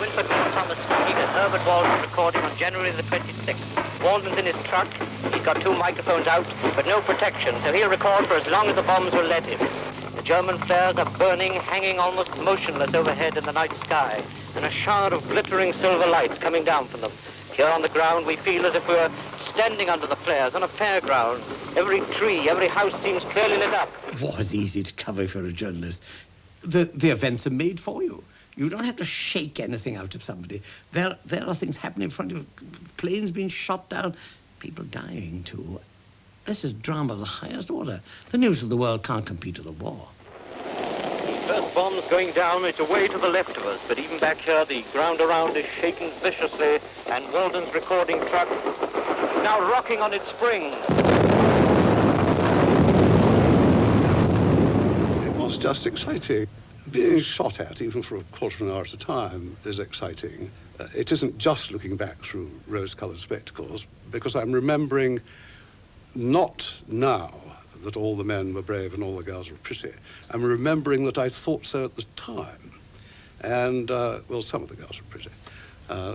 Winford Thomas speaking as Herbert Walden recording on January the 26th. Walden's in his truck. He's got two microphones out, but no protection, so he'll record for as long as the bombs will let him. The German flares are burning, hanging almost motionless overhead in the night sky, and a shower of glittering silver lights coming down from them. Here on the ground, we feel as if we were standing under the flares on a fairground. Every tree, every house seems clearly lit up. War is easy to cover for a journalist. The events are made for you. You don't have to shake anything out of somebody. There are things happening in front of you. Planes being shot down, people dying too. This is drama of the highest order. The news of the world can't compete with a war. First bombs going down, it's away to the left of us, but even back here, the ground around is shaking viciously, and Walden's recording truck is now rocking on its springs. It was just exciting. Being shot at, even for a quarter of an hour at a time, is exciting. It isn't just looking back through rose-coloured spectacles, because I'm remembering not now that all the men were brave and all the girls were pretty. I'm remembering that I thought so at the time. And, well, some of the girls were pretty.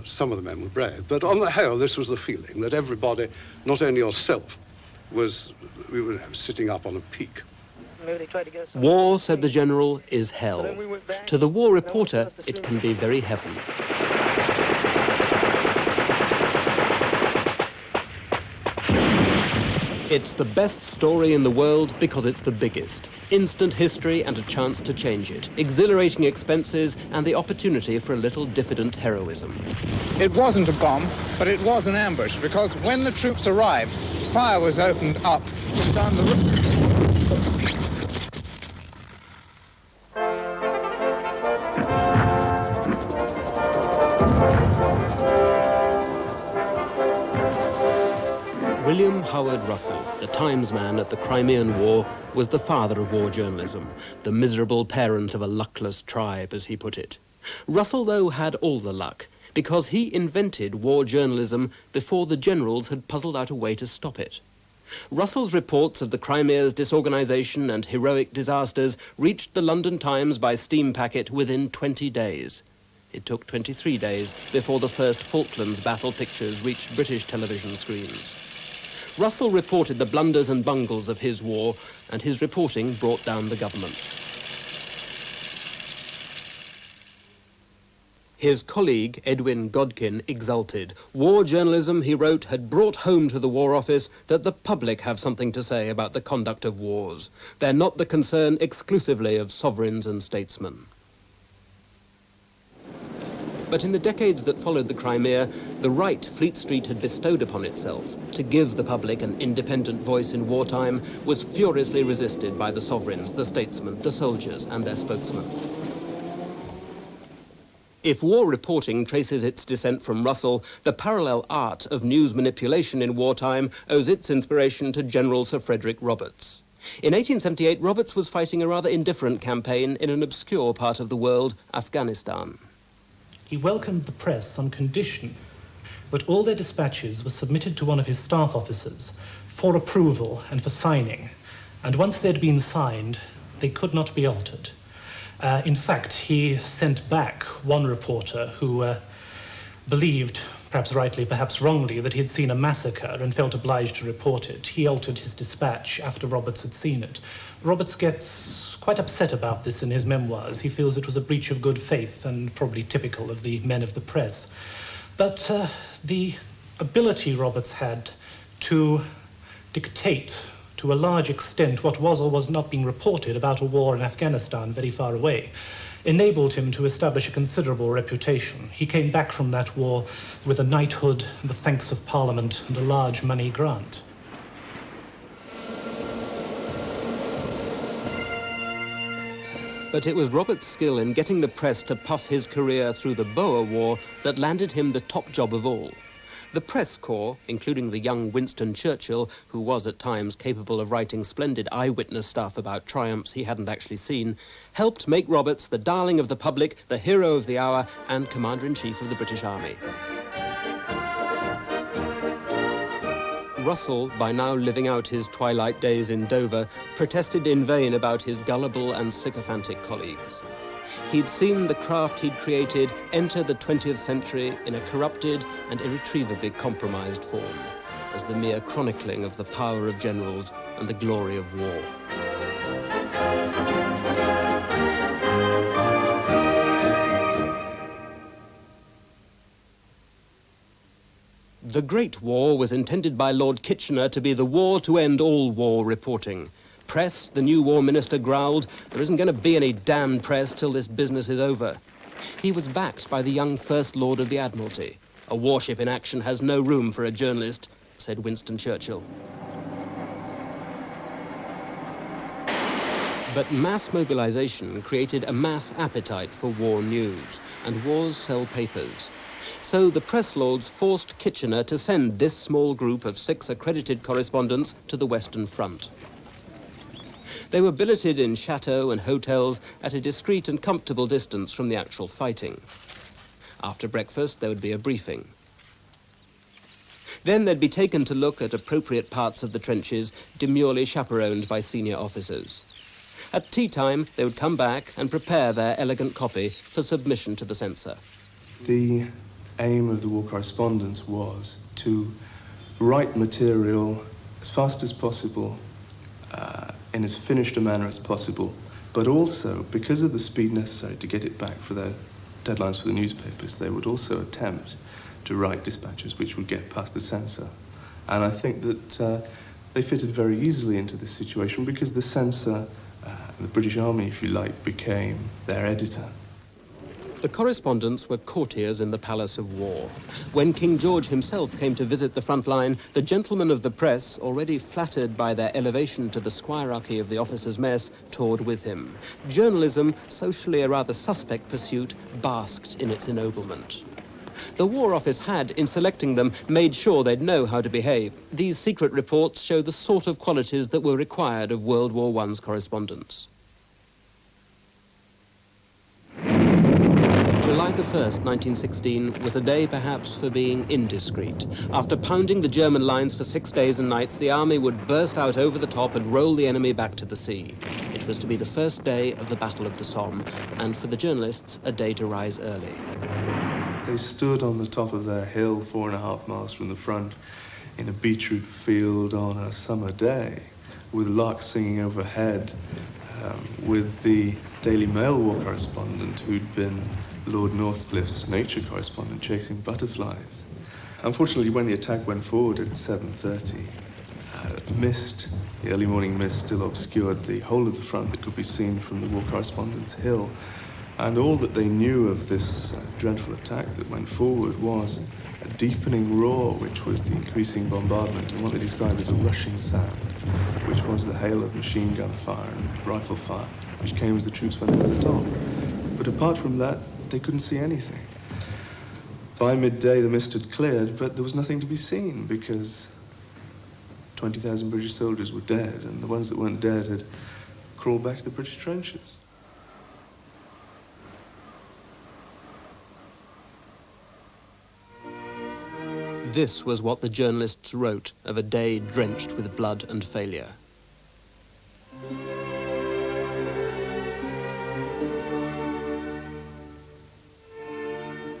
Some of the men were brave. But on the whole, this was the feeling that everybody, not only yourself, we were sitting up on a peak. War, said the general, is hell. To the war reporter, it can be very heaven. It's the best story in the world because it's the biggest. Instant history and a chance to change it. Exhilarating expenses and the opportunity for a little diffident heroism. It wasn't a bomb, but it was an ambush, because when the troops arrived, fire was opened up down the road. William Howard Russell, the Times man at the Crimean War, was the father of war journalism, the miserable parent of a luckless tribe, as he put it. Russell, though, had all the luck, because he invented war journalism before the generals had puzzled out a way to stop it. Russell's reports of the Crimea's disorganization and heroic disasters reached the London Times by steam packet within 20 days. It took 23 days before the first Falklands battle pictures reached British television screens. Russell reported the blunders and bungles of his war, and his reporting brought down the government. His colleague, Edwin Godkin, exulted. War journalism, he wrote, had brought home to the War Office that the public have something to say about the conduct of wars. They're not the concern exclusively of sovereigns and statesmen. But in the decades that followed the Crimea, the right Fleet Street had bestowed upon itself to give the public an independent voice in wartime was furiously resisted by the sovereigns, the statesmen, the soldiers, and their spokesmen. If war reporting traces its descent from Russell, the parallel art of news manipulation in wartime owes its inspiration to General Sir Frederick Roberts. In 1878, Roberts was fighting a rather indifferent campaign in an obscure part of the world, Afghanistan. He welcomed the press on condition that all their dispatches were submitted to one of his staff officers for approval and for signing, and once they'd been signed, they could not be altered. In fact, he sent back one reporter who believed, perhaps rightly, perhaps wrongly, that he had seen a massacre and felt obliged to report it. He altered his dispatch after Roberts had seen it. Roberts gets quite upset about this in his memoirs. He feels it was a breach of good faith and probably typical of the men of the press. But the ability Roberts had to dictate to a large extent what was or was not being reported about a war in Afghanistan very far away enabled him to establish a considerable reputation. He came back from that war with a knighthood, the thanks of Parliament, and a large money grant. But it was Roberts' skill in getting the press to puff his career through the Boer War that landed him the top job of all. The press corps, including the young Winston Churchill, who was at times capable of writing splendid eyewitness stuff about triumphs he hadn't actually seen, helped make Roberts the darling of the public, the hero of the hour, and Commander-in-Chief of the British Army. Russell, by now living out his twilight days in Dover, protested in vain about his gullible and sycophantic colleagues. He'd seen the craft he'd created enter the 20th century in a corrupted and irretrievably compromised form, as the mere chronicling of the power of generals and the glory of war. The Great War was intended by Lord Kitchener to be the war to end all war reporting. Press, the new war minister growled, there isn't going to be any damned press till this business is over. He was backed by the young First Lord of the Admiralty. A warship in action has no room for a journalist, said Winston Churchill. But mass mobilization created a mass appetite for war news, and wars sell papers. So the press lords forced Kitchener to send this small group of 6 accredited correspondents to the Western Front. They were billeted in chateaux and hotels at a discreet and comfortable distance from the actual fighting. After breakfast, there would be a briefing. Then they'd be taken to look at appropriate parts of the trenches, demurely chaperoned by senior officers. At tea time, they would come back and prepare their elegant copy for submission to the censor. The aim of the war correspondence was to write material as fast as possible, in as finished a manner as possible, but also, because of the speed necessary to get it back for their deadlines for the newspapers, they would also attempt to write dispatches which would get past the censor. And I think that they fitted very easily into this situation because the censor, the British Army, if you like, became their editor. The correspondents were courtiers in the Palace of War. When King George himself came to visit the front line, the gentlemen of the press, already flattered by their elevation to the squirearchy of the officers' mess, toured with him. Journalism, socially a rather suspect pursuit, basked in its ennoblement. The War Office had, in selecting them, made sure they'd know how to behave. These secret reports show the sort of qualities that were required of World War I's correspondents. July the 1st, 1916, was a day perhaps for being indiscreet. After pounding the German lines for 6 days and nights, the army would burst out over the top and roll the enemy back to the sea. It was to be the first day of the Battle of the Somme, and for the journalists, a day to rise early. They stood on the top of their hill 4.5 miles from the front in a beetroot field on a summer day, with larks singing overhead, with the Daily Mail war correspondent who'd been Lord Northcliffe's nature correspondent chasing butterflies. Unfortunately, when the attack went forward at 7:30, mist, the early morning mist, still obscured the whole of the front that could be seen from the war correspondent's hill. And all that they knew of this dreadful attack that went forward was a deepening roar, which was the increasing bombardment, and what they described as a rushing sound, which was the hail of machine gun fire and rifle fire, which came as the troops went over the top. But apart from that, they couldn't see anything. By midday, the mist had cleared, but there was nothing to be seen because 20,000 British soldiers were dead, and the ones that weren't dead had crawled back to the British trenches. This was what the journalists wrote of a day drenched with blood and failure.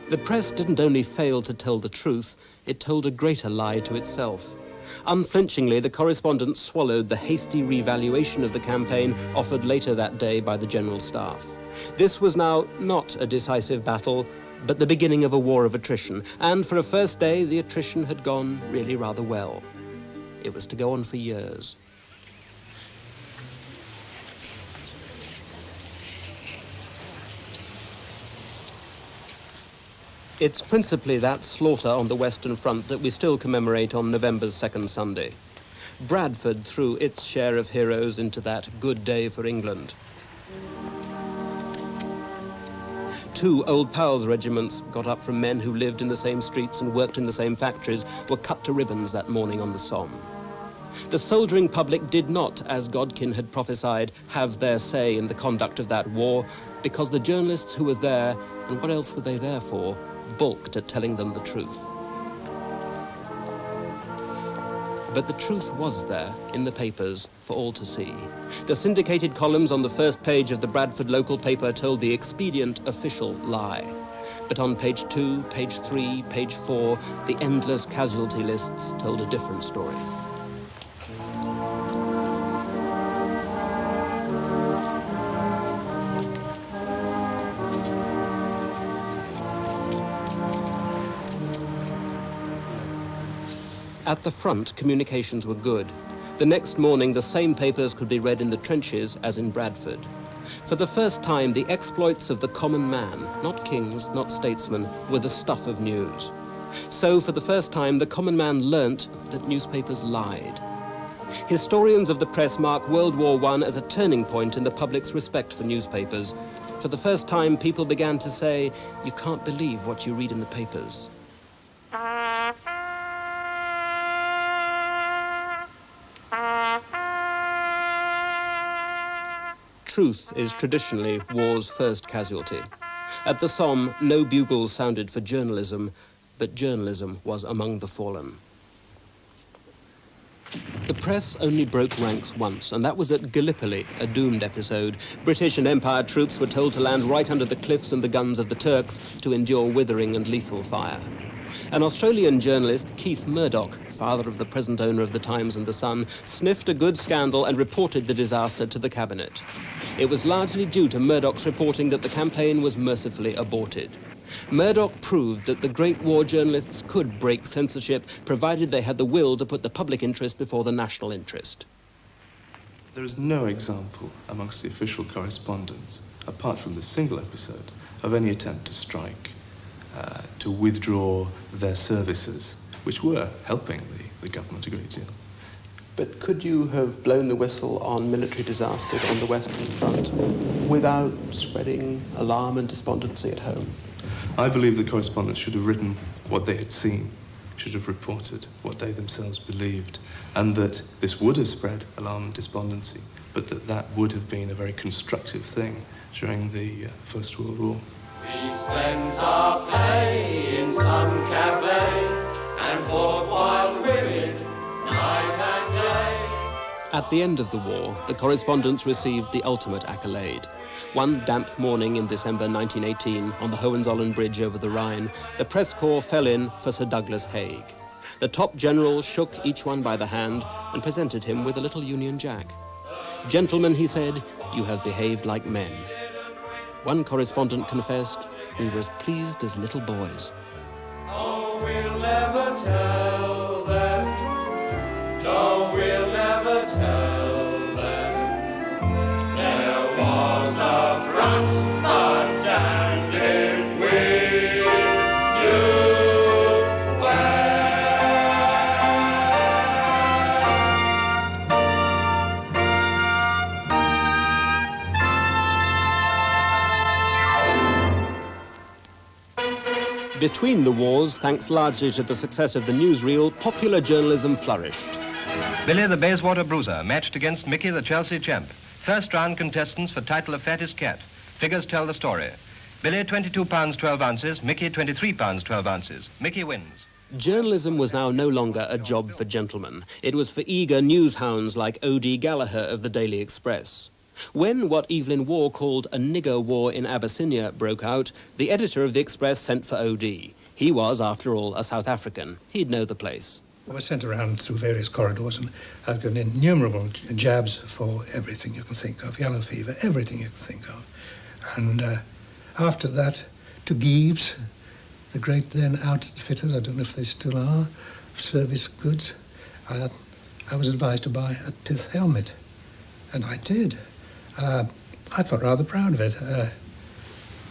The press didn't only fail to tell the truth, it told a greater lie to itself. Unflinchingly, the correspondents swallowed the hasty revaluation of the campaign offered later that day by the General Staff. This was now not a decisive battle, but the beginning of a war of attrition, and for a first day, the attrition had gone really rather well. It was to go on for years. It's principally that slaughter on the Western Front that we still commemorate on November's second Sunday. Bradford threw its share of heroes into that good day for England. 2 Old Pals regiments, got up from men who lived in the same streets and worked in the same factories, were cut to ribbons that morning on the Somme. The soldiering public did not, as Godkin had prophesied, have their say in the conduct of that war, because the journalists who were there, and what else were they there for, balked at telling them the truth. But the truth was there in the papers for all to see. The syndicated columns on the first page of the Bradford local paper told the expedient official lie. But on page 2, page 3, page 4, the endless casualty lists told a different story. At the front, communications were good. The next morning, the same papers could be read in the trenches as in Bradford. For the first time, the exploits of the common man, not kings, not statesmen, were the stuff of news. So, for the first time, the common man learnt that newspapers lied. Historians of the press mark World War I as a turning point in the public's respect for newspapers. For the first time, people began to say, "You can't believe what you read in the papers." Truth is traditionally war's first casualty. At the Somme, no bugles sounded for journalism, but journalism was among the fallen. The press only broke ranks once, and that was at Gallipoli, a doomed episode. British and Empire troops were told to land right under the cliffs and the guns of the Turks to endure withering and lethal fire. An Australian journalist, Keith Murdoch, father of the present owner of the Times and the Sun, sniffed a good scandal and reported the disaster to the cabinet. It was largely due to Murdoch's reporting that the campaign was mercifully aborted. Murdoch proved that the great war journalists could break censorship, provided they had the will to put the public interest before the national interest. There is no example amongst the official correspondence, apart from this single episode, of any attempt to strike, to withdraw their services, which were helping the government a great deal. But could you have blown the whistle on military disasters on the Western Front without spreading alarm and despondency at home? I believe the correspondents should have written what they had seen, should have reported what they themselves believed, and that this would have spread alarm and despondency, but that would have been a very constructive thing during the First World War. We spent our pay in some cafe and fought wild women night and day. At the end of the war, the correspondents received the ultimate accolade. One damp morning in December 1918, on the Hohenzollern Bridge over the Rhine, the press corps fell in for Sir Douglas Haig. The top general shook each one by the hand and presented him with a little Union Jack. "Gentlemen," he said, "you have behaved like men." One correspondent confessed, "We were as pleased as little boys." Oh, we'll never tell them. No, we'll never tell them. There was a front, but damned if we knew where. Between the wars, thanks largely to the success of the newsreel, popular journalism flourished. Billy the Bayswater Bruiser matched against Mickey the Chelsea Champ. First round contestants for title of Fattest Cat. Figures tell the story. Billy 22 pounds 12 ounces, Mickey 23 pounds 12 ounces. Mickey wins. Journalism was now no longer a job for gentlemen. It was for eager newshounds like O.D. Gallagher of the Daily Express. When what Evelyn Waugh called a nigger war in Abyssinia broke out, the editor of the Express sent for O.D. He was, after all, a South African. He'd know the place. I was sent around through various corridors and I've got innumerable jabs for everything you can think of, yellow fever, everything you can think of. And after that, to Geeves, the great then outfitters, I don't know if they still are, service goods, I was advised to buy a pith helmet, and I did. I felt rather proud of it.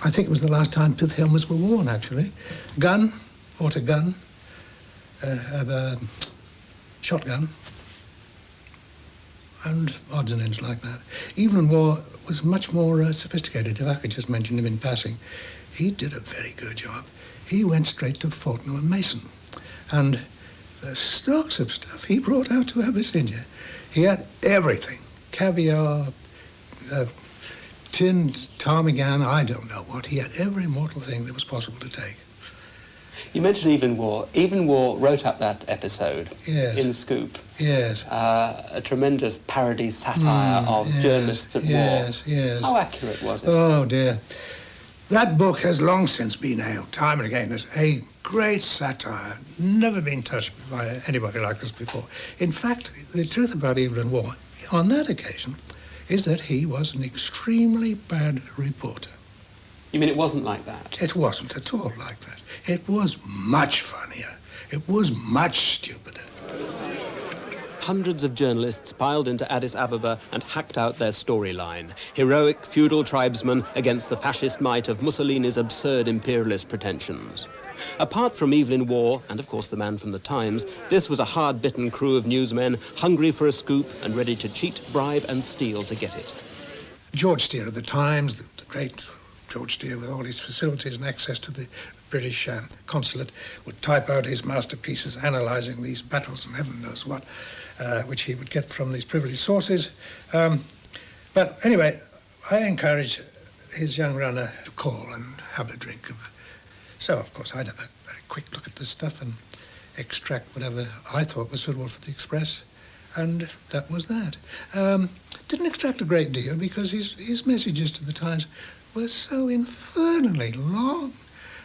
I think it was the last time pith helmets were worn, actually. Gun, bought a gun, a shotgun, and odds and ends like that. Evelyn Waugh was much more sophisticated. If I could just mention him in passing, he did a very good job. He went straight to Faulkner and Mason, and the stocks of stuff he brought out to Abyssinia. He had everything: caviar, tinned ptarmigan, I don't know what. He had every mortal thing that was possible to take. You mentioned Evelyn Waugh. Evelyn Waugh wrote up that episode in Scoop. Yes. A tremendous parody satire of journalists at war. Yes. How accurate was it? Oh, dear. That book has long since been hailed, time and again, as a great satire. Never been touched by anybody like this before. In fact, the truth about Evelyn Waugh, on that occasion, is that he was an extremely bad reporter. You mean it wasn't like that? It wasn't at all like that. It was much funnier. It was much stupider. Hundreds of journalists piled into Addis Ababa and hacked out their storyline. Heroic feudal tribesmen against the fascist might of Mussolini's absurd imperialist pretensions. Apart from Evelyn Waugh, and of course the man from the Times, this was a hard-bitten crew of newsmen, hungry for a scoop and ready to cheat, bribe and steal to get it. George Steer of the Times, the great George Steer with all his facilities and access to the British consulate, would type out his masterpieces analysing these battles and heaven knows what, which he would get from these privileged sources. But anyway, I encouraged his young runner to call and have a drink. So, of course, I'd have a very quick look at this stuff and extract whatever I thought was suitable for the Express. And that was that. Didn't extract a great deal because his messages to the Times were so infernally long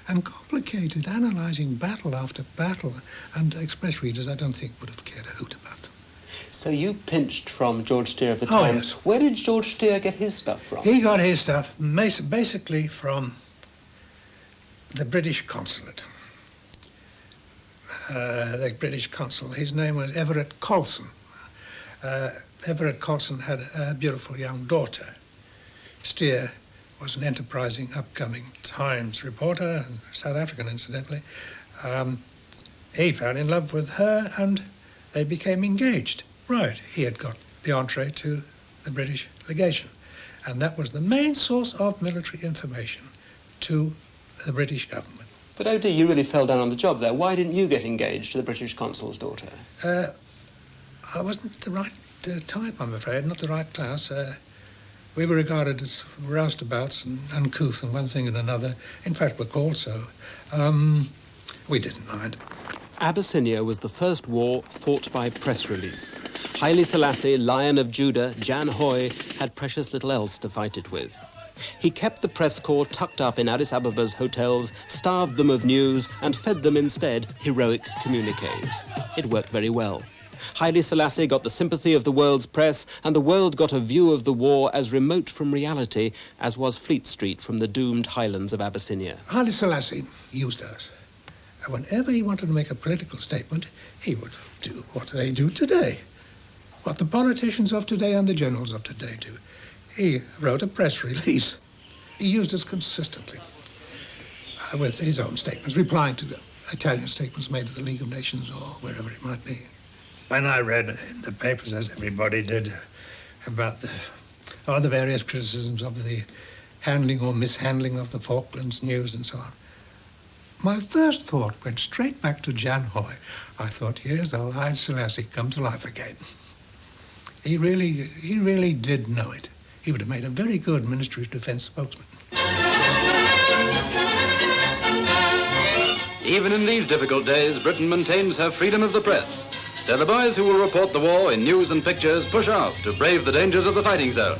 and complicated, analysing battle after battle, and Express readers, I don't think, would have cared a hoot about them. So you pinched from George Steer of the Times. Yes. Where did George Steer get his stuff from? He got his stuff basically from the British consulate. The British consul, his name was Everett Colson. Everett Colson had a beautiful young daughter. Steer was an enterprising, upcoming Times reporter, South African, incidentally. He fell in love with her and they became engaged. Right, he had got the entree to the British legation. And that was the main source of military information to the British government. But O.D., you really fell down on the job there. Why didn't you get engaged to the British consul's daughter? I wasn't the right type, I'm afraid, not the right class. We were regarded as roustabouts and uncouth and one thing and another. In fact, we're called so. We didn't mind. Abyssinia was the first war fought by press release. Haile Selassie, Lion of Judah, Jan Hoi, had precious little else to fight it with. He kept the press corps tucked up in Addis Ababa's hotels, starved them of news, and fed them instead heroic communiques. It worked very well. Haile Selassie got the sympathy of the world's press, and the world got a view of the war as remote from reality as was Fleet Street from the doomed highlands of Abyssinia. Haile Selassie used us. Whenever he wanted to make a political statement, he would do what they do today, what the politicians of today and the generals of today do. He wrote a press release. He used us consistently with his own statements, replying to the Italian statements made at the League of Nations or wherever it might be. When I read in the papers, as everybody did, about the various criticisms of the handling or mishandling of the Falklands news and so on, my first thought went straight back to Jan Hoi. I thought, here's old Haile Selassie come to life again. He really did know it. He would have made a very good Ministry of Defence spokesman. Even in these difficult days, Britain maintains her freedom of the press. So the boys who will report the war in news and pictures push off to brave the dangers of the fighting zone.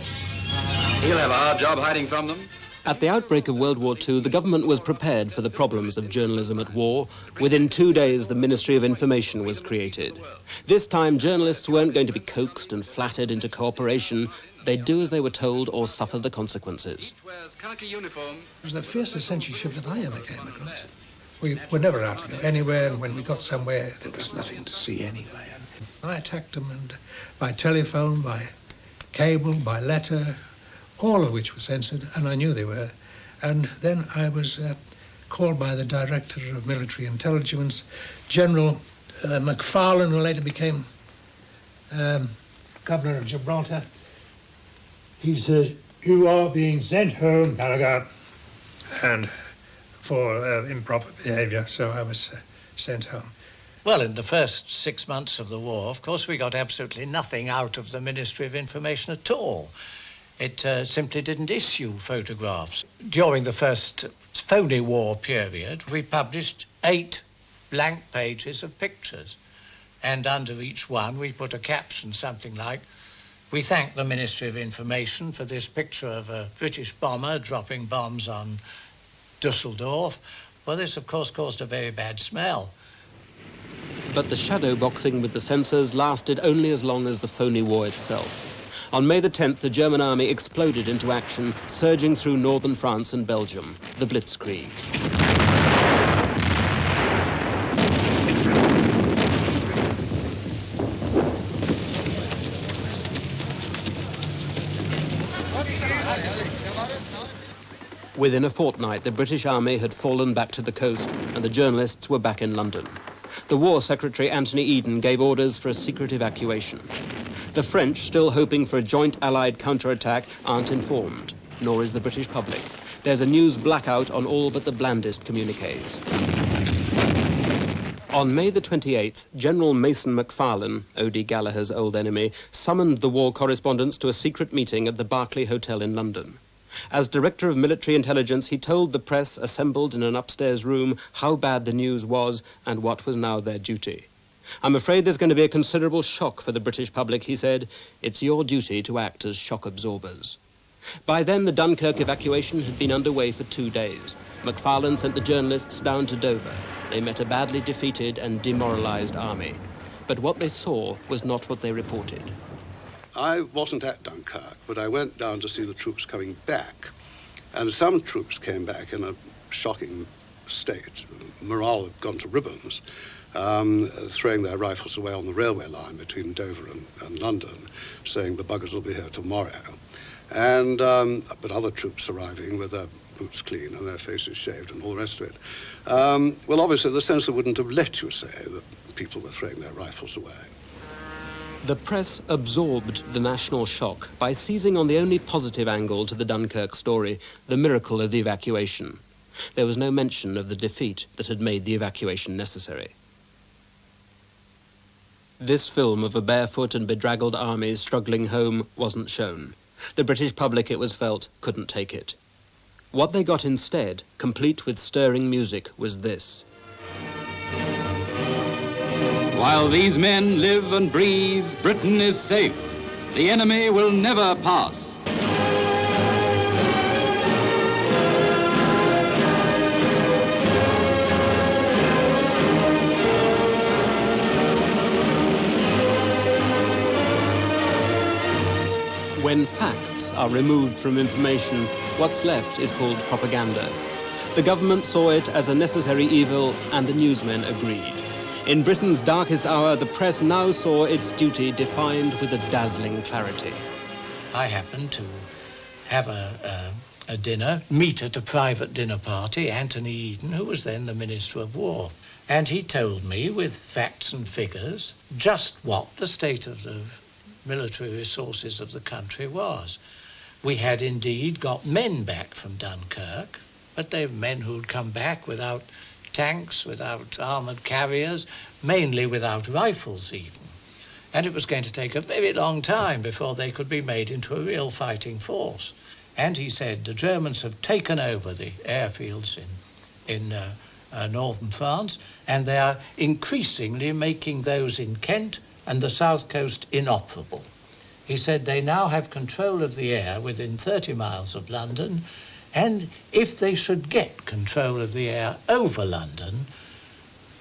He'll have a hard job hiding from them. At the outbreak of World War II, the government was prepared for the problems of journalism at war. Within 2 days, the Ministry of Information was created. This time, journalists weren't going to be coaxed and flattered into cooperation. They'd do as they were told or suffer the consequences. It was the fiercest censorship that I ever came across. We were never allowed to go anywhere, and when we got somewhere, there was nothing to see anyway. I attacked them and by telephone, by cable, by letter, all of which were censored, and I knew they were. And then I was called by the Director of Military Intelligence, General McFarlane, who later became Governor of Gibraltar. He says, "You are being sent home, Gallagher," and for improper behaviour, so I was sent home. Well, in the first 6 months of the war, of course, we got absolutely nothing out of the Ministry of Information at all. It simply didn't issue photographs. During the first phony war period, we published 8 blank pages of pictures. And under each one, we put a caption, something like, "We thank the Ministry of Information for this picture of a British bomber dropping bombs on Dusseldorf." Well, this, of course, caused a very bad smell. But the shadow boxing with the censors lasted only as long as the phony war itself. On May the 10th, the German army exploded into action, surging through northern France and Belgium, the Blitzkrieg. Within a fortnight, the British army had fallen back to the coast and the journalists were back in London. The War Secretary, Anthony Eden, gave orders for a secret evacuation. The French, still hoping for a joint Allied counterattack, aren't informed, nor is the British public. There's a news blackout on all but the blandest communiques. On May the 28th, General Mason MacFarlane, O.D. Gallagher's old enemy, summoned the war correspondents to a secret meeting at the Berkeley Hotel in London. As Director of Military Intelligence, he told the press assembled in an upstairs room how bad the news was and what was now their duty. "I'm afraid there's going to be a considerable shock for the British public," he said. "It's your duty to act as shock absorbers." By then, the Dunkirk evacuation had been underway for 2 days. MacFarlane sent the journalists down to Dover. They met a badly defeated and demoralised army. But what they saw was not what they reported. I wasn't at Dunkirk, but I went down to see the troops coming back. And some troops came back in a shocking state. Morale had gone to ribbons, throwing their rifles away on the railway line between Dover and London, saying the buggers will be here tomorrow. And but other troops arriving with their boots clean and their faces shaved and all the rest of it. Well, obviously, the censor wouldn't have let you say that people were throwing their rifles away. The press absorbed the national shock by seizing on the only positive angle to the Dunkirk story, the miracle of the evacuation. There was no mention of the defeat that had made the evacuation necessary. This film of a barefoot and bedraggled army struggling home wasn't shown. The British public, it was felt, couldn't take it. What they got instead, complete with stirring music, was this. While these men live and breathe, Britain is safe. The enemy will never pass. When facts are removed from information, what's left is called propaganda. The government saw it as a necessary evil, and the newsmen agreed. In Britain's darkest hour, the press now saw its duty defined with a dazzling clarity. I happened to have a dinner, meet at a private dinner party, Anthony Eden, who was then the Minister of War. And he told me, with facts and figures, just what the state of the military resources of the country was. We had indeed got men back from Dunkirk, but they were men who'd come back without tanks, without armoured carriers, mainly without rifles even. And it was going to take a very long time before they could be made into a real fighting force. And he said the Germans have taken over the airfields in northern France, and they are increasingly making those in Kent and the south coast inoperable. He said they now have control of the air within 30 miles of London, and if they should get control of the air over London,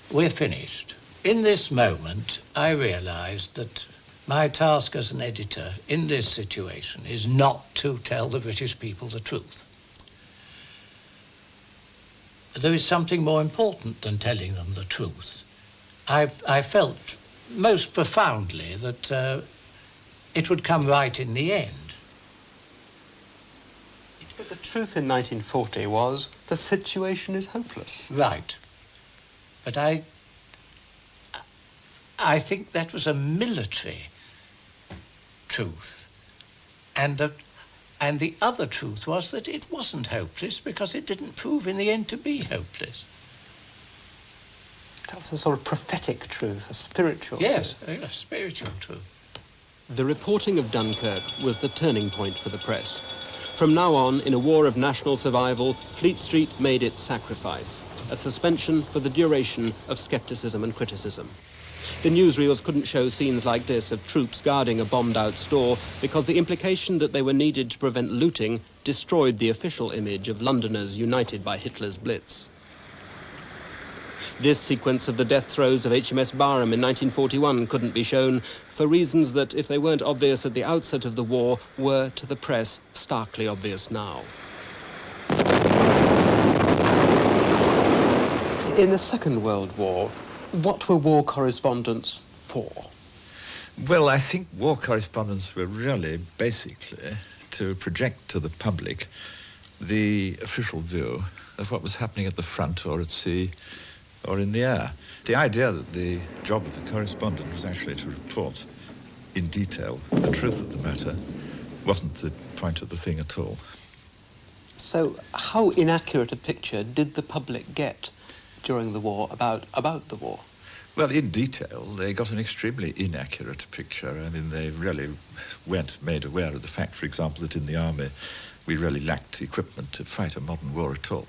we're finished. In this moment, I realised that my task as an editor in this situation is not to tell the British people the truth. There is something more important than telling them the truth. I felt most profoundly that it would come right in the end. But the truth in 1940 was the situation is hopeless. Right. But I think that was a military truth. And the other truth was that it wasn't hopeless because it didn't prove in the end to be hopeless. That was a sort of prophetic truth, a spiritual truth. Yes, a spiritual truth. The reporting of Dunkirk was the turning point for the press. From now on, in a war of national survival, Fleet Street made its sacrifice, a suspension for the duration of scepticism and criticism. The newsreels couldn't show scenes like this of troops guarding a bombed-out store because the implication that they were needed to prevent looting destroyed the official image of Londoners united by Hitler's Blitz. This sequence of the death throes of HMS Barham in 1941 couldn't be shown for reasons that, if they weren't obvious at the outset of the war, were, to the press, starkly obvious now. In the Second World War, what were war correspondents for? Well, I think war correspondents were really basically to project to the public the official view of what was happening at the front or at sea or in the air. The idea that the job of the correspondent was actually to report in detail the truth of the matter wasn't the point of the thing at all. So how inaccurate a picture did the public get during the war about the war? Well, in detail, they got an extremely inaccurate picture. I mean, they really weren't made aware of the fact, for example, that in the army we really lacked equipment to fight a modern war at all.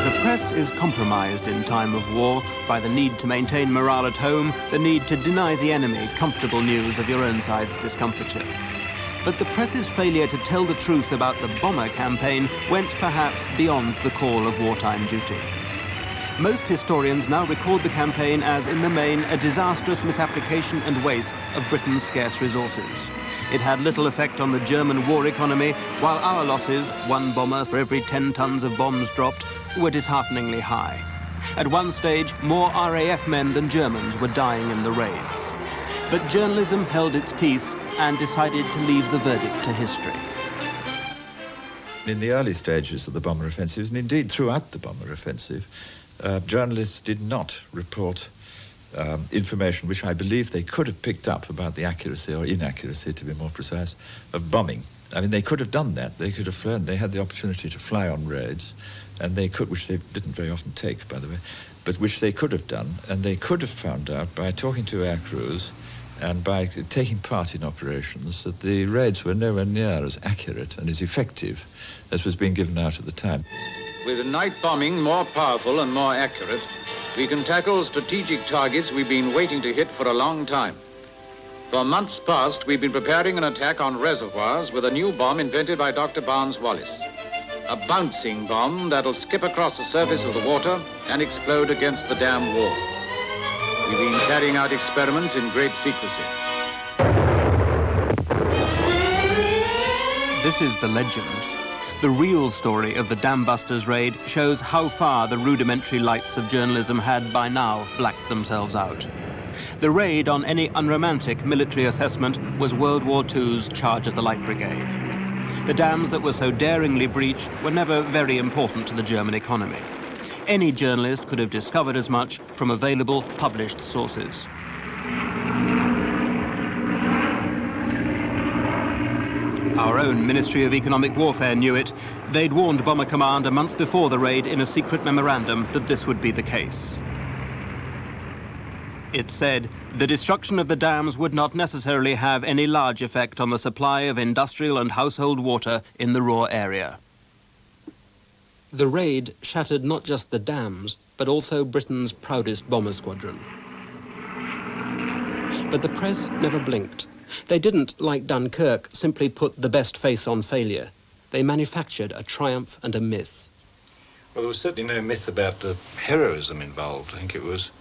The press is compromised in time of war by the need to maintain morale at home, the need to deny the enemy comfortable news of your own side's discomfiture. But the press's failure to tell the truth about the bomber campaign went perhaps beyond the call of wartime duty. Most historians now record the campaign as, in the main, a disastrous misapplication and waste of Britain's scarce resources. It had little effect on the German war economy, while our losses, 1 bomber for every 10 tons of bombs dropped, were dishearteningly high. At one stage, more RAF men than Germans were dying in the raids. But journalism held its peace and decided to leave the verdict to history. In the early stages of the bomber offensives, and indeed throughout the bomber offensive, journalists did not report information which I believe they could have picked up about the accuracy or inaccuracy, to be more precise, of bombing. I mean, they could have done that. They could have flown. They had the opportunity to fly on raids, and they could, which they didn't very often take, by the way, but which they could have done, and they could have found out by talking to air crews and by taking part in operations that the raids were nowhere near as accurate and as effective as was being given out at the time. With night bombing more powerful and more accurate, we can tackle strategic targets we've been waiting to hit for a long time. For months past, we've been preparing an attack on reservoirs with a new bomb invented by Dr. Barnes-Wallis. A bouncing bomb that'll skip across the surface of the water and explode against the dam wall. We've been carrying out experiments in great secrecy. This is the legend. The real story of the Dambusters raid shows how far the rudimentary lights of journalism had by now blacked themselves out. The raid, on any unromantic military assessment, was World War II's charge of the Light Brigade. The dams that were so daringly breached were never very important to the German economy. Any journalist could have discovered as much from available published sources. Our own Ministry of Economic Warfare knew it. They'd warned Bomber Command a month before the raid in a secret memorandum that this would be the case. It said the destruction of the dams would not necessarily have any large effect on the supply of industrial and household water in the Ruhr area. The raid shattered not just the dams, but also Britain's proudest bomber squadron. But the press never blinked. They didn't, like Dunkirk, simply put the best face on failure. They manufactured a triumph and a myth. Well, there was certainly no myth about the heroism involved. I think it was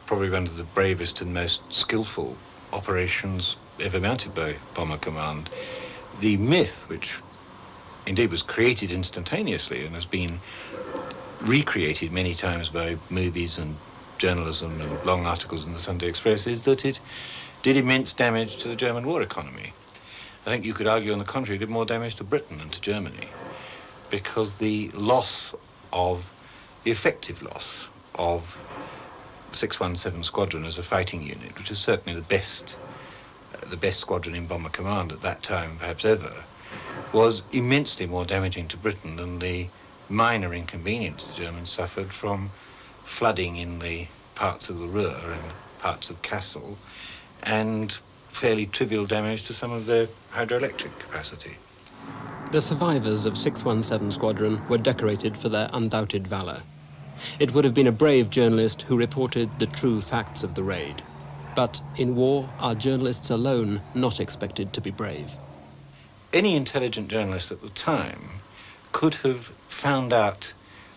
probably one of the bravest and most skillful operations ever mounted by Bomber Command. The myth, which indeed was created instantaneously and has been recreated many times by movies and journalism and long articles in the Sunday Express, is that it did immense damage to the German war economy. I think you could argue, on the contrary, it did more damage to Britain than to Germany, because the effective loss of 617 Squadron as a fighting unit, which is certainly the best squadron in Bomber Command at that time, perhaps ever, was immensely more damaging to Britain than the minor inconvenience the Germans suffered from flooding in the parts of the Ruhr and parts of Kassel, and fairly trivial damage to some of their hydroelectric capacity. The survivors of 617 Squadron were decorated for their undoubted valour. It would have been a brave journalist who reported the true facts of the raid. But in war, are journalists alone not expected to be brave? Any intelligent journalist at the time could have found out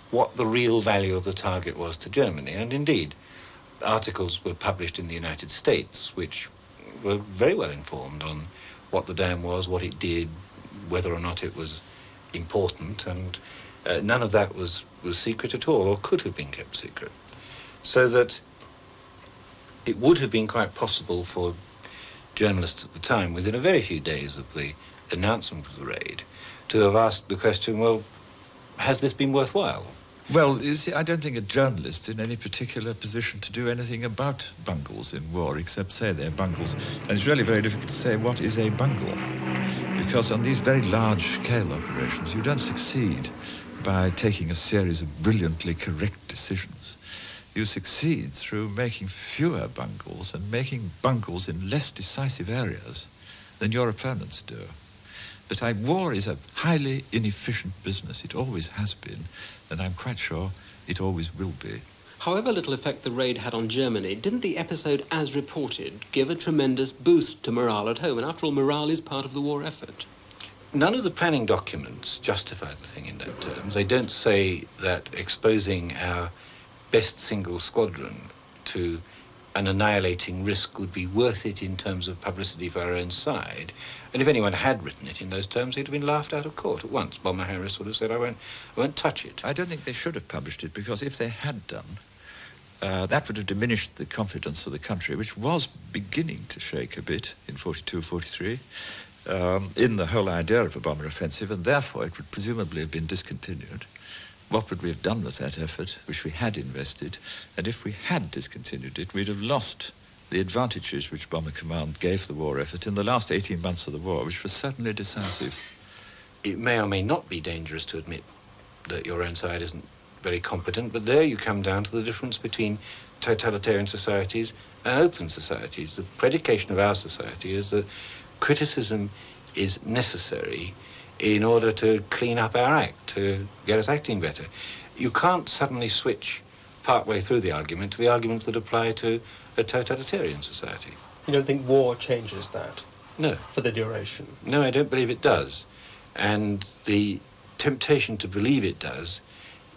what the real value of the target was to Germany, and indeed, articles were published in the United States which were very well informed on what the dam was, what it did, whether or not it was important, and none of that was secret at all, or could have been kept secret. So that it would have been quite possible for journalists at the time, within a very few days of the announcement of the raid, to have asked the question, well, has this been worthwhile? Well, you see, I don't think a journalist in any particular position to do anything about bungles in war, except say they're bungles. And it's really very difficult to say what is a bungle, because on these very large-scale operations, you don't succeed by taking a series of brilliantly correct decisions. You succeed through making fewer bungles and making bungles in less decisive areas than your opponents do. But war is a highly inefficient business. It always has been, and I'm quite sure it always will be. However little effect the raid had on Germany, didn't the episode, as reported, give a tremendous boost to morale at home? And after all, morale is part of the war effort. None of the planning documents justify the thing in that terms. They don't say that exposing our best single squadron to an annihilating risk would be worth it in terms of publicity for our own side. And if anyone had written it in those terms, he'd have been laughed out of court at once. Bomber Harris would have said, I won't touch it. I don't think they should have published it, because if they had done, that would have diminished the confidence of the country, which was beginning to shake a bit in 42, 43, in the whole idea of a bomber offensive, and therefore it would presumably have been discontinued. What would we have done with that effort, which we had invested? And if we had discontinued it, we'd have lost the advantages which Bomber Command gave the war effort in the last 18 months of the war, which was certainly decisive. It may or may not be dangerous to admit that your own side isn't very competent, but there you come down to the difference between totalitarian societies and open societies. The predication of our society is that criticism is necessary in order to clean up our act, to get us acting better. You can't suddenly switch partway through the argument to the arguments that apply to a totalitarian society. You don't think war changes that? No. For the duration? No, I don't believe it does. And the temptation to believe it does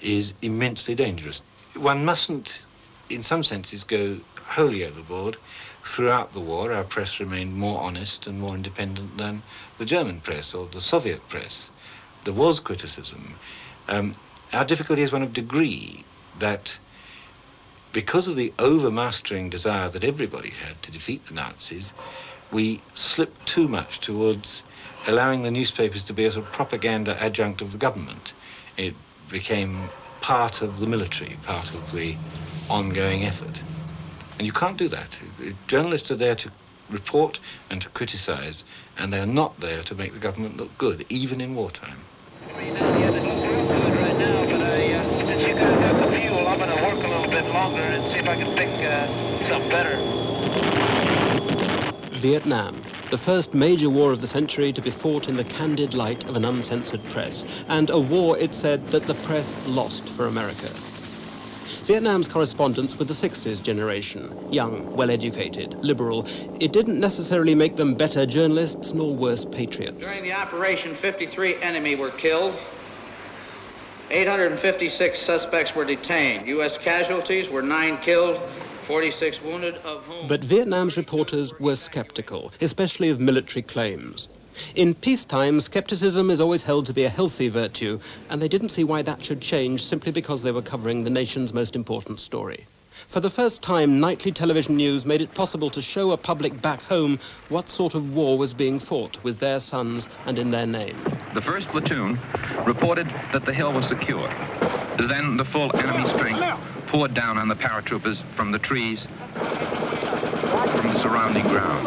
is immensely dangerous. One mustn't, in some senses, go wholly overboard. Throughout the war, our press remained more honest and more independent than the German press or the Soviet press. There was criticism. Our difficulty is one of degree, that because of the overmastering desire that everybody had to defeat the Nazis, we slipped too much towards allowing the newspapers to be a sort of propaganda adjunct of the government. It became part of the military, part of the ongoing effort. And you can't do that. Journalists are there to report and to criticize, and they're not there to make the government look good, even in wartime. Since you guys got the fuel, I'm going to work a little bit longer and see if I can pick something better. Vietnam, the first major war of the century to be fought in the candid light of an uncensored press, and a war, it said, that the press lost for America. Vietnam's correspondents were the 60s generation, young, well-educated, liberal. It didn't necessarily make them better journalists nor worse patriots. During the operation, 53 enemy were killed. 856 suspects were detained. U.S. casualties were 9 killed, 46 wounded, of whom... But Vietnam's reporters were skeptical, especially of military claims. In peacetime, skepticism is always held to be a healthy virtue, and they didn't see why that should change simply because they were covering the nation's most important story. For the first time, nightly television news made it possible to show a public back home what sort of war was being fought with their sons and in their name. The 1st platoon reported that the hill was secure. Then the full enemy strength poured down on the paratroopers from the trees, from the surrounding ground.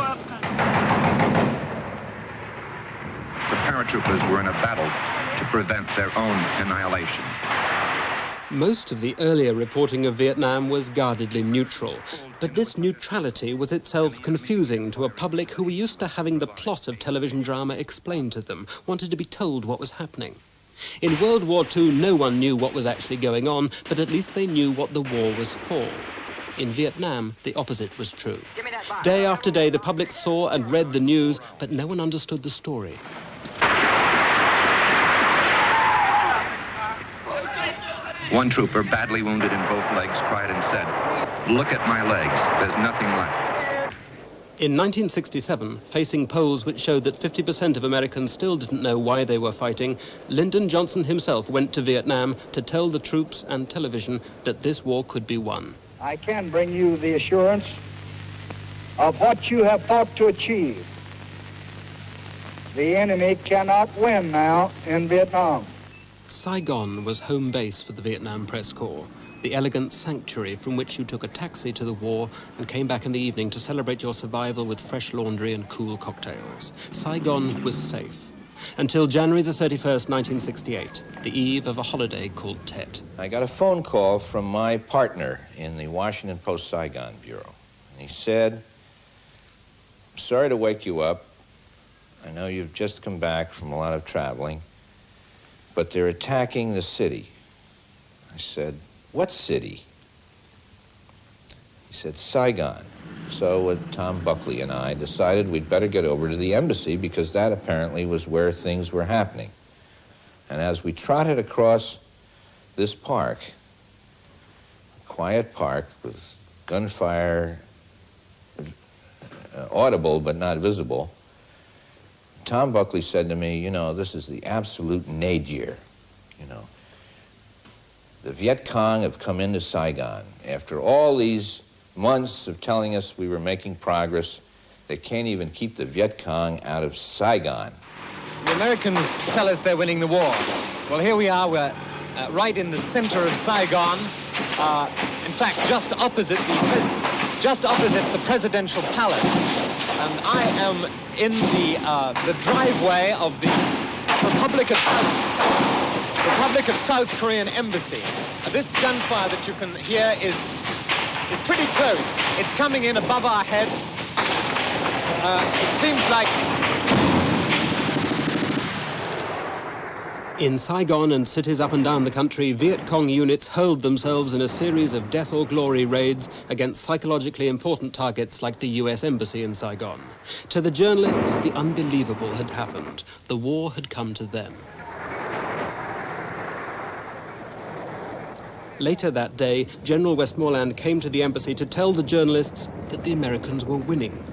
The paratroopers were in a battle to prevent their own annihilation. Most of the earlier reporting of Vietnam was guardedly neutral, but this neutrality was itself confusing to a public who were used to having the plot of television drama explained to them, wanted to be told what was happening. In World War II, no one knew what was actually going on, but at least they knew what the war was for. In Vietnam, the opposite was true. Day after day, the public saw and read the news, but no one understood the story. One trooper, badly wounded in both legs, cried and said, "Look at my legs. There's nothing left." In 1967, facing polls which showed that 50% of Americans still didn't know why they were fighting, Lyndon Johnson himself went to Vietnam to tell the troops and television that this war could be won. I can bring you the assurance of what you have fought to achieve. The enemy cannot win now in Vietnam. Saigon was home base for the Vietnam Press Corps, the elegant sanctuary from which you took a taxi to the war and came back in the evening to celebrate your survival with fresh laundry and cool cocktails. Saigon was safe, until January the 31st, 1968, the eve of a holiday called Tet. I got a phone call from my partner in the Washington Post Saigon Bureau, and he said, "I'm sorry to wake you up. I know you've just come back from a lot of traveling, but they're attacking the city." I said, "What city?" He said, "Saigon." So Tom Buckley and I decided we'd better get over to the embassy because that apparently was where things were happening. And as we trotted across this park, a quiet park with gunfire audible but not visible, Tom Buckley said to me, "You know, this is the absolute nadir. You know, the Viet Cong have come into Saigon. After all these months of telling us we were making progress, they can't even keep the Viet Cong out of Saigon." The Americans tell us they're winning the war. Well, here we are. We're right in the center of Saigon. In fact, just opposite the presidential palace. And I am in the driveway of the Republic of South Korean Embassy. This gunfire that you can hear is pretty close. It's coming in above our heads. It seems like... In Saigon and cities up and down the country, Viet Cong units hurled themselves in a series of death or glory raids against psychologically important targets like the US Embassy in Saigon. To the journalists, the unbelievable had happened. The war had come to them. Later that day, General Westmoreland came to the embassy to tell the journalists that the Americans were winning.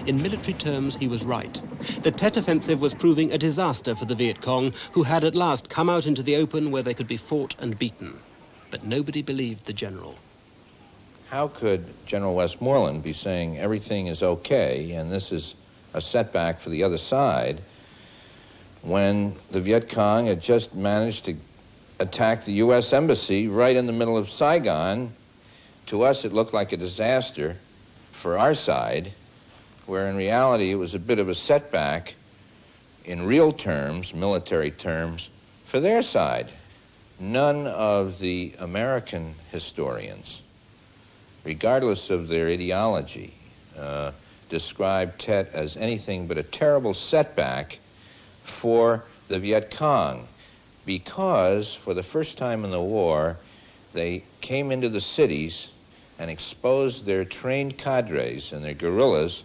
In military terms, he was right. The Tet Offensive was proving a disaster for the Viet Cong, who had at last come out into the open where they could be fought and beaten. But nobody believed the general. How could General Westmoreland be saying everything is okay and this is a setback for the other side when the Viet Cong had just managed to attack the U.S. Embassy right in the middle of Saigon? To us, it looked like a disaster for our side, where in reality it was a bit of a setback in real terms, military terms, for their side. None of the American historians, regardless of their ideology, described Tet as anything but a terrible setback for the Viet Cong, because for the first time in the war, they came into the cities and exposed their trained cadres and their guerrillas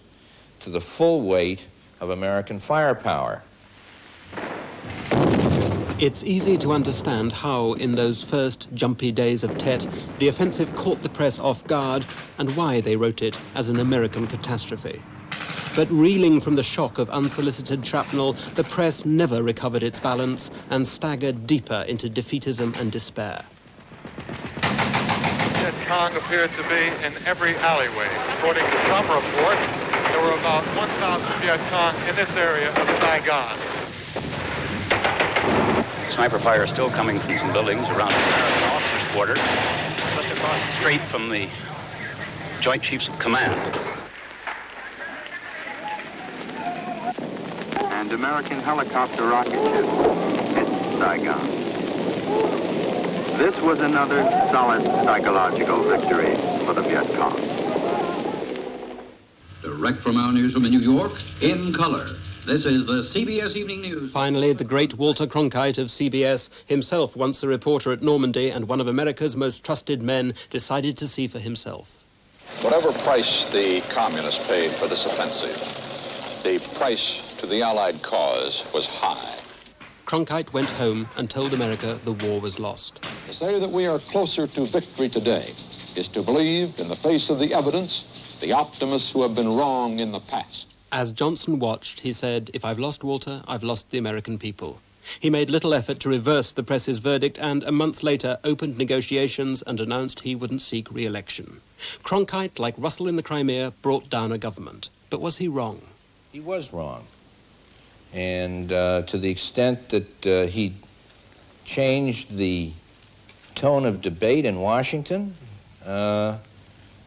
to the full weight of American firepower. It's easy to understand how, in those first jumpy days of Tet, the offensive caught the press off guard and why they wrote it as an American catastrophe. But reeling from the shock of unsolicited shrapnel, the press never recovered its balance and staggered deeper into defeatism and despair. Viet Cong appeared to be in every alleyway. According to some reports, there were about 1,000 Viet Cong in this area of Saigon. Sniper fire is still coming from some buildings around the American officers' quarters, just across the street from the Joint Chiefs of Command. And American helicopter rocket hit Saigon. This was another solid psychological victory for the Viet Cong. Direct from our newsroom in New York, in color. This is the CBS Evening News. Finally, the great Walter Cronkite of CBS, himself once a reporter at Normandy and one of America's most trusted men, decided to see for himself. Whatever price the communists paid for this offensive, the price to the Allied cause was high. Cronkite went home and told America the war was lost. To say that we are closer to victory today is to believe, in the face of the evidence, the optimists who have been wrong in the past. As Johnson watched, he said, "If I've lost Walter, I've lost the American people." He made little effort to reverse the press's verdict and, a month later, opened negotiations and announced he wouldn't seek re-election. Cronkite, like Russell in the Crimea, brought down a government. But was he wrong? He was wrong. And to the extent that he changed the tone of debate in Washington,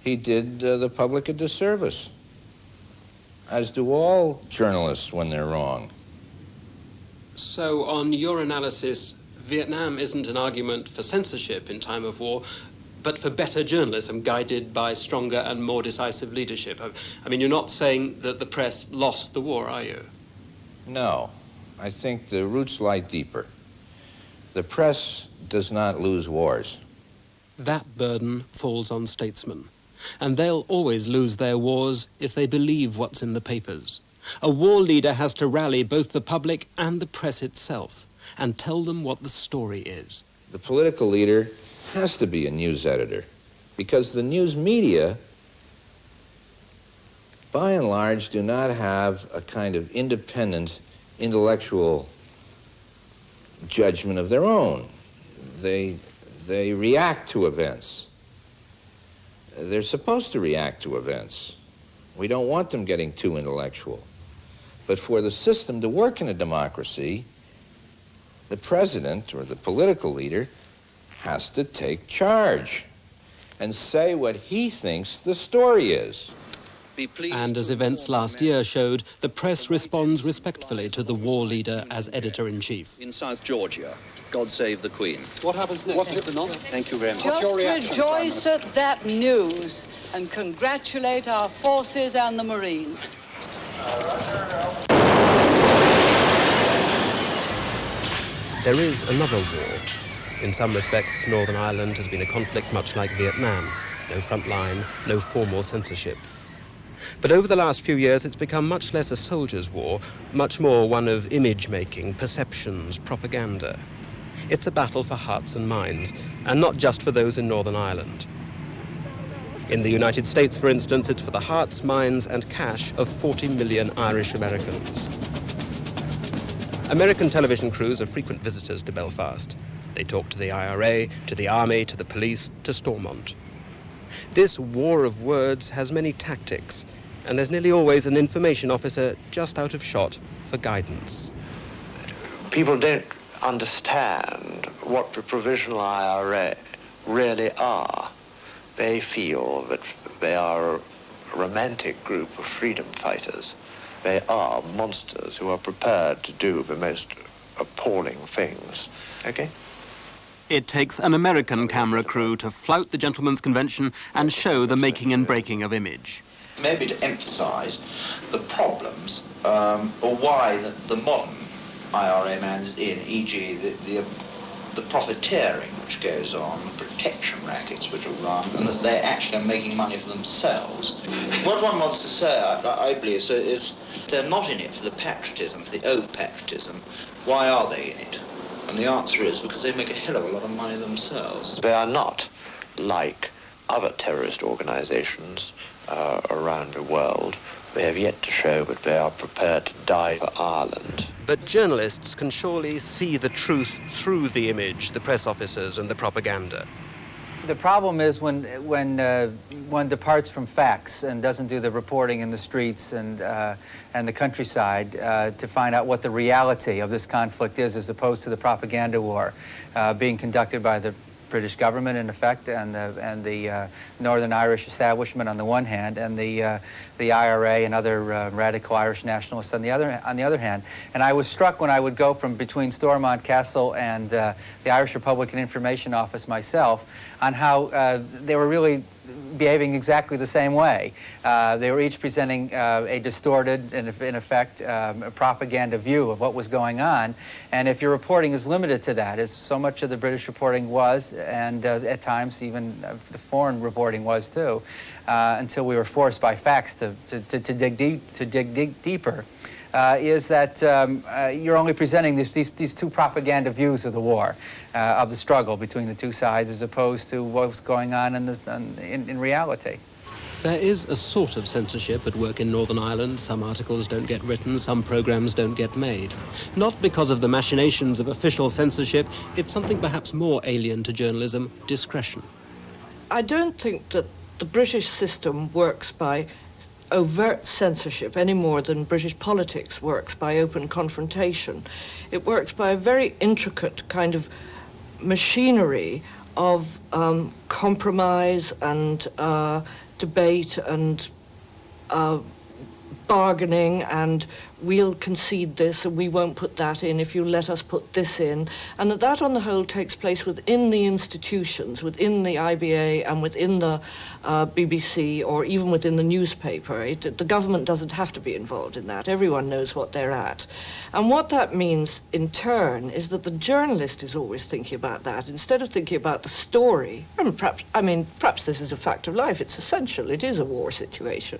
he did the public a disservice, as do all journalists when they're wrong. So, on your analysis, Vietnam isn't an argument for censorship in time of war, but for better journalism guided by stronger and more decisive leadership. I mean, you're not saying that the press lost the war, are you? No. I think the roots lie deeper. The press does not lose wars. That burden falls on statesmen. And they'll always lose their wars if they believe what's in the papers. A war leader has to rally both the public and the press itself and tell them what the story is. The political leader has to be a news editor because the news media, by and large, do not have a kind of independent intellectual judgment of their own. They react to events. They're supposed to react to events. We don't want them getting too intellectual. But for the system to work in a democracy, the president or the political leader has to take charge and say what he thinks the story is. And as events last year showed, the press responds respectfully to the war leader as editor-in-chief. In South Georgia, God save the Queen. What happens next, Mr. Nott? Thank you very much. What's your Just reaction, rejoice at that news and congratulate our forces and the Marines. There is another war. In some respects, Northern Ireland has been a conflict much like Vietnam. No front line, no formal censorship. But over the last few years, it's become much less a soldier's war, much more one of image-making, perceptions, propaganda. It's a battle for hearts and minds, and not just for those in Northern Ireland. In the United States, for instance, it's for the hearts, minds, and cash of 40 million Irish Americans. American television crews are frequent visitors to Belfast. They talk to the IRA, to the Army, to the police, to Stormont. This war of words has many tactics, and there's nearly always an information officer just out of shot for guidance. People don't understand what the Provisional IRA really are. They feel that they are a romantic group of freedom fighters. They are monsters who are prepared to do the most appalling things. Okay? It takes an American camera crew to flout the gentleman's convention and show the making and breaking of image. Maybe to emphasise the problems or why the modern IRA man is in, e.g. the profiteering which goes on, the protection rackets which are run, and that they actually are making money for themselves. What one wants to say, I believe, so is they're not in it for the patriotism, for the old patriotism. Why are they in it? And the answer is because they make a hell of a lot of money themselves. They are not like other terrorist organizations around the world. They have yet to show that they are prepared to die for Ireland. But journalists can surely see the truth through the image, the press officers and the propaganda. The problem is when one departs from facts and doesn't do the reporting in the streets and the countryside to find out what the reality of this conflict is, as opposed to the propaganda war being conducted by the British government, in effect, and the Northern Irish establishment on the one hand, and the IRA and other radical Irish nationalists on the other hand. And I was struck when I would go from between Stormont Castle and the Irish Republican Information Office myself on how they were really behaving exactly the same way. They were each presenting a distorted, in effect, propaganda view of what was going on. And if your reporting is limited to that, as so much of the British reporting was, and at times even the foreign reporting was too, until we were forced by facts to dig deeper, is that you're only presenting these two propaganda views of the war, of the struggle between the two sides, as opposed to what was going on in reality. There is a sort of censorship at work in Northern Ireland. Some articles don't get written, some programs don't get made. Not because of the machinations of official censorship, it's something perhaps more alien to journalism, discretion. I don't think that the British system works by overt censorship any more than British politics works by open confrontation. It works by a very intricate kind of machinery of compromise and debate and bargaining, and we'll concede this and we won't put that in if you let us put this in, and that on the whole takes place within the institutions, within the IBA and within the BBC, or even within the newspaper. The government doesn't have to be involved in that. Everyone knows what they're at. And what that means in turn is that the journalist is always thinking about that instead of thinking about the story. And perhaps this is a fact of life. It's essential. It is a war situation.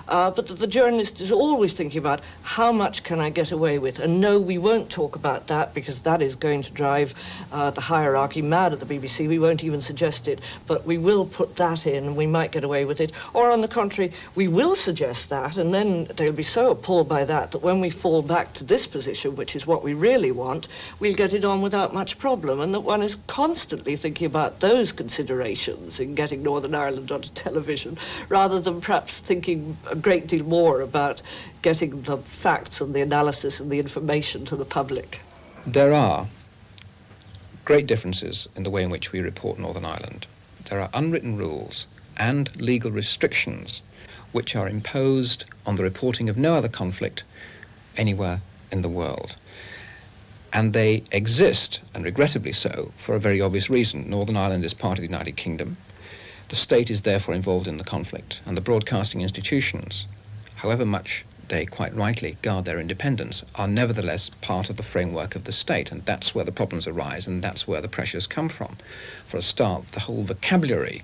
But the journalist is always thinking about how much can I get away with? And no, we won't talk about that because that is going to drive the hierarchy mad at the BBC. We won't even suggest it, but we will put that in and we might get away with it. Or on the contrary, we will suggest that and then they'll be so appalled by that that when we fall back to this position, which is what we really want, we'll get it on without much problem. And that one is constantly thinking about those considerations in getting Northern Ireland onto television, rather than perhaps thinking a great deal more about getting the facts and the analysis and the information to the public. There are great differences in the way in which we report Northern Ireland. There are unwritten rules and legal restrictions which are imposed on the reporting of no other conflict anywhere in the world. And they exist, and regrettably so, for a very obvious reason. Northern Ireland is part of the United Kingdom. The state is therefore involved in the conflict, and the broadcasting institutions, however much they quite rightly guard their independence, are nevertheless part of the framework of the state, and that's where the problems arise, and that's where the pressures come from. For a start, the whole vocabulary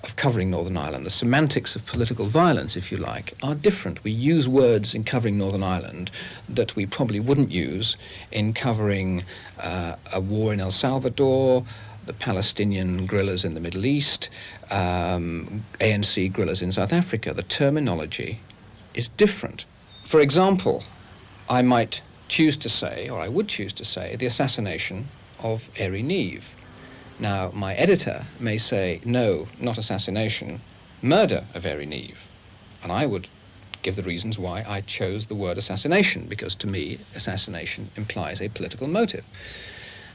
of covering Northern Ireland, the semantics of political violence, if you like, are different. We use words in covering Northern Ireland that we probably wouldn't use in covering a war in El Salvador, the Palestinian guerrillas in the Middle East, ANC guerrillas in South Africa. The terminology is different. For example, I might choose to say, or I would choose to say, the assassination of Eri Neve. Now, my editor may say, no, not assassination, murder of Eri Neve. And I would give the reasons why I chose the word assassination, because to me, assassination implies a political motive.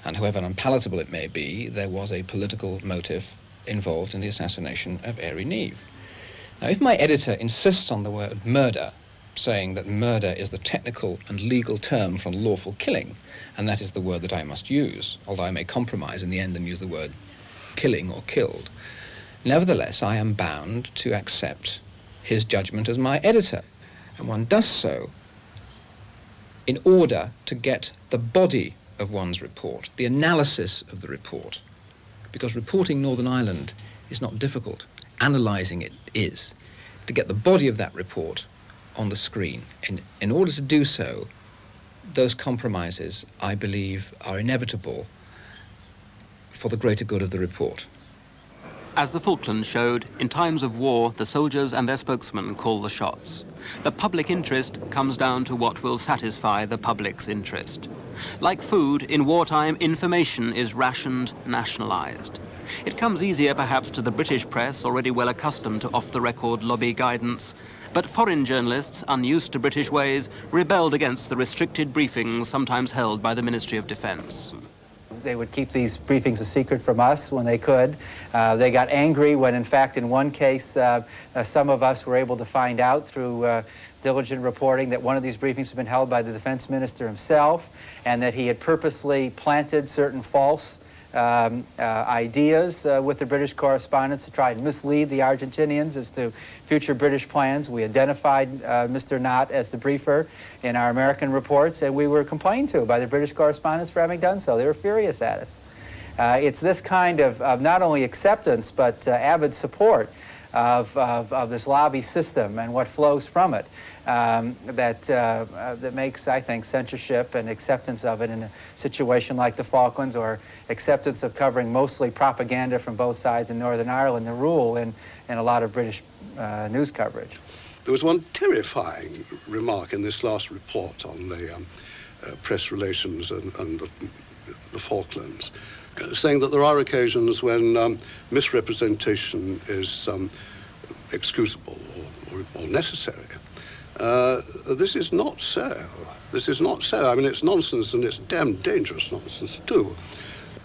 And however unpalatable it may be, there was a political motive involved in the assassination of Eri Neve. Now, if my editor insists on the word murder, saying that murder is the technical and legal term for unlawful killing, and that is the word that I must use, although I may compromise in the end and use the word killing or killed, nevertheless, I am bound to accept his judgment as my editor. And one does so in order to get the body of one's report, the analysis of the report. Because reporting Northern Ireland is not difficult. Analysing it is. To get the body of that report on the screen. In order to do so, those compromises, I believe, are inevitable for the greater good of the report. As the Falklands showed, in times of war, the soldiers and their spokesmen call the shots. The public interest comes down to what will satisfy the public's interest. Like food, in wartime, information is rationed, nationalised. It comes easier, perhaps, to the British press, already well accustomed to off-the-record lobby guidance, but foreign journalists, unused to British ways, rebelled against the restricted briefings sometimes held by the Ministry of Defence. would keep these briefings a secret from us when they could. They got angry when, in fact, in one case, some of us were able to find out through diligent reporting that one of these briefings had been held by the defense minister himself, and that he had purposely planted certain false ideas with the British correspondents to try and mislead the Argentinians as to future British plans. We identified Mr. Knott as the briefer in our American reports, and we were complained to by the British correspondents for having done so. They were furious at us. It's this kind of not only acceptance, but avid support of this lobby system and what flows from it that makes, I think, censorship and acceptance of it in a situation like the Falklands, or acceptance of covering mostly propaganda from both sides in Northern Ireland, the rule in a lot of British news coverage. There was one terrifying remark in this last report on the press relations and the Falklands, saying that there are occasions when misrepresentation is excusable or necessary. This is not so. This is not so. I mean, it's nonsense, and it's damn dangerous nonsense too.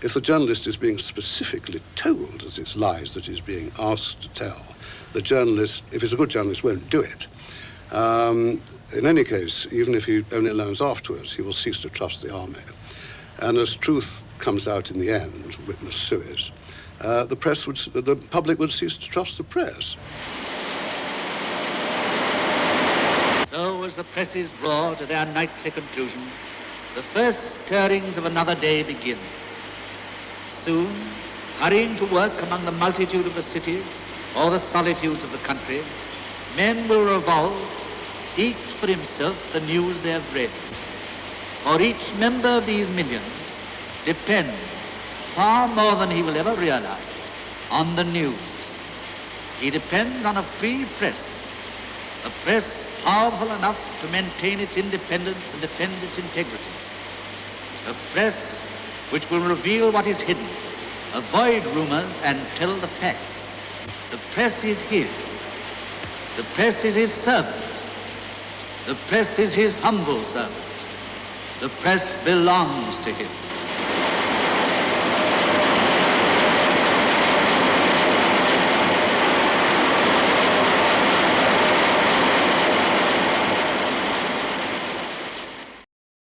If the journalist is being specifically told that it's lies that he's being asked to tell, the journalist, if he's a good journalist, won't do it. In any case, even if he only learns afterwards, he will cease to trust the army. And as truth comes out in the end, witness suis, the public would cease to trust the press. So as the presses roar to their nightly conclusion, the first stirrings of another day begin. Soon, hurrying to work among the multitude of the cities or the solitudes of the country, men will revolve, each for himself, the news they have read. For each member of these millions depends, far more than he will ever realize, on the news. He depends on a free press, a press powerful enough to maintain its independence and defend its integrity. A press which will reveal what is hidden, avoid rumors and tell the facts. The press is his. The press is his servant. The press is his humble servant. The press belongs to him.